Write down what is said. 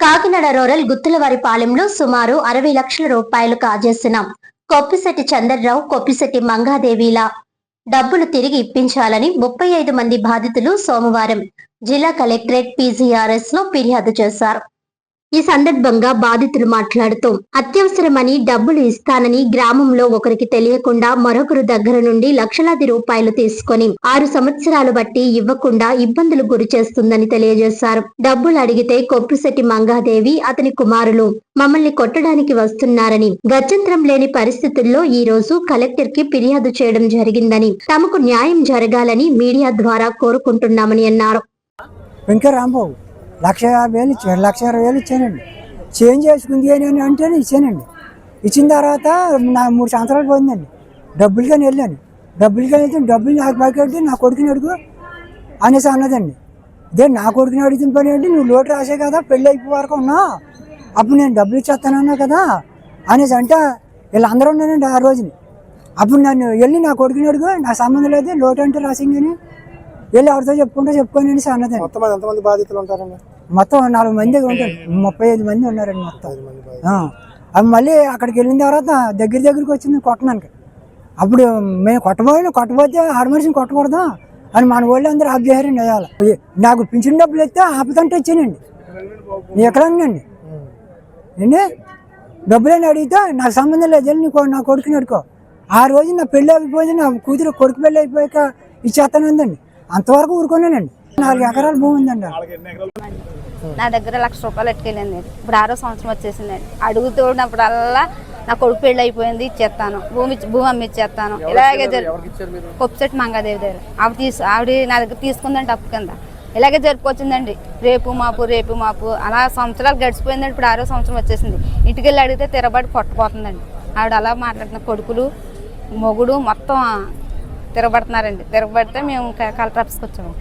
Kakinada rural గుత్తులవారిపాలెంలో సుమారు 60 లక్షల రూపాయలు కాజేసిన కొప్పిశెట్టి చంద్రరావు, కొప్పిశెట్టి మంగాదేవిల డబ్బులు తిరిగి ఇప్పించాలని 35 మంది బాధితులు సోమవారం జిల్లా కలెక్టరేట్ పీజీఆర్ఎస్ లో ఫిర్యాదు చేశారు. ఈ సందర్భంగా బాధితులు మాట్లాడుతూ అత్యవసరమని డబ్బులు ఇస్తానని గ్రామంలో ఒకరికి తెలియకుండా మరొకరు దగ్గర నుండి లక్షలాది రూపాయలు తీసుకొని 6 సంవత్సరాలు బట్టి ఇవ్వకుండా ఇబ్బందులు గురి చేస్తుందని తెలియజేశారు. డబ్బులు అడిగితే కొప్పిశెట్టి మంగాదేవి, అతని కుమారులు మమ్మల్ని కొట్టడానికి వస్తున్నారని, గత్యంతరం లేని పరిస్థితుల్లో ఈ రోజు కలెక్టర్ కి ఫిర్యాదు చేయడం జరిగిందని, తమకు న్యాయం జరగాలని మీడియా ద్వారా కోరుకుంటున్నామని అన్నారు. లక్ష 50,000 ఇచ్చాను, 1,20,000 ఇచ్చానండి. చేంజ్ చేసుకుంది అని అంటేనే ఇచ్చానండి. ఇచ్చిన తర్వాత నా 3 సంవత్సరాలు పోయిందండి. డబ్బులుగానే వెళ్ళాను. డబ్బులుగానే వెళ్తే డబ్బులు నాకు పైకి నా కొడుకుని అడుగు అనేసి అన్నదండి. ఇదే నా కొడుకుని అడుగుతున్న పని ఏంటి, నువ్వు లోటు రాసే కదా, పెళ్ళి అయిపోయే వరకు ఉన్నా, అప్పుడు నేను డబ్బులు ఇచ్చేస్తానన్నా కదా అనేసి అంటే వీళ్ళందరూ ఉన్నానండి ఆ రోజుని. అప్పుడు నన్ను వెళ్ళి నా కొడుకుని అడుగు, నా సంబంధం లేదు, లోటు అంటే రాసిందని వెళ్ళి ఎవరితో చెప్పుకొని అనేసి అన్నదండి. ఎంతమంది బాధితులు ఉంటారండి? మొత్తం 4 మంది ఉంటారు, 35 మంది ఉన్నారండి మొత్తం. అవి మళ్ళీ అక్కడికి వెళ్ళిన తర్వాత దగ్గరికి వచ్చింది కొట్టడానికి. అప్పుడు మేము కొట్టబోతే ఆడమనిషిని కొట్టకూడదా అని మన వాళ్ళు అందరూ ఆబ్జేయారండి. వేయాలి నాకు పింఛన్ డబ్బులు ఇస్తే ఆపుతంటే ఇచ్చానండి. నీ ఎక్కడనండి ఏంటి డబ్బులని అడిగితే నాకు సంబంధం లేదు, వెళ్ళి నా కొడుకుని అడుకో. ఆ రోజు నా పెళ్ళి అయిపోయింది, నా కూతురు కొడుకు పెళ్ళి అయిపోయాక ఇచ్చేస్తానందండి. అంతవరకు ఊరుకున్నానండి. 4 ఎకరాల భూమి ఉందండి. నా దగ్గర 1,00,000 రూపాయలు ఎట్టుకెళ్ళింది. ఇప్పుడు 6వ సంవత్సరం వచ్చేసిందండి. అడుగుతున్నప్పుడల్లా నా కొడుకు పెళ్ళి అయిపోయింది, ఇచ్చేస్తాను, భూమి అమ్మి ఇచ్చేస్తాను, ఇలాగే కొప్పిశెట్టి మంగాదేవి దగ్గర ఆవిడ నా దగ్గర తీసుకుందండి అప్పు కింద. ఇలాగే జరుపుకొచ్చిందండి, రేపు మాపు అలా సంవత్సరాలు గడిచిపోయిందండి. ఇప్పుడు 6వ సంవత్సరం వచ్చేసింది. ఇంటికి వెళ్ళి అడిగితే తిరబడి కొట్టపోతుందండి. ఆవిడ అలా మాట్లాడుతున్న కొడుకులు మొగుడు మొత్తం తిరగబడుతున్నారండి. తిరగబడితే మేము కలెక్టర్ ఆఫీస్కి వచ్చాము.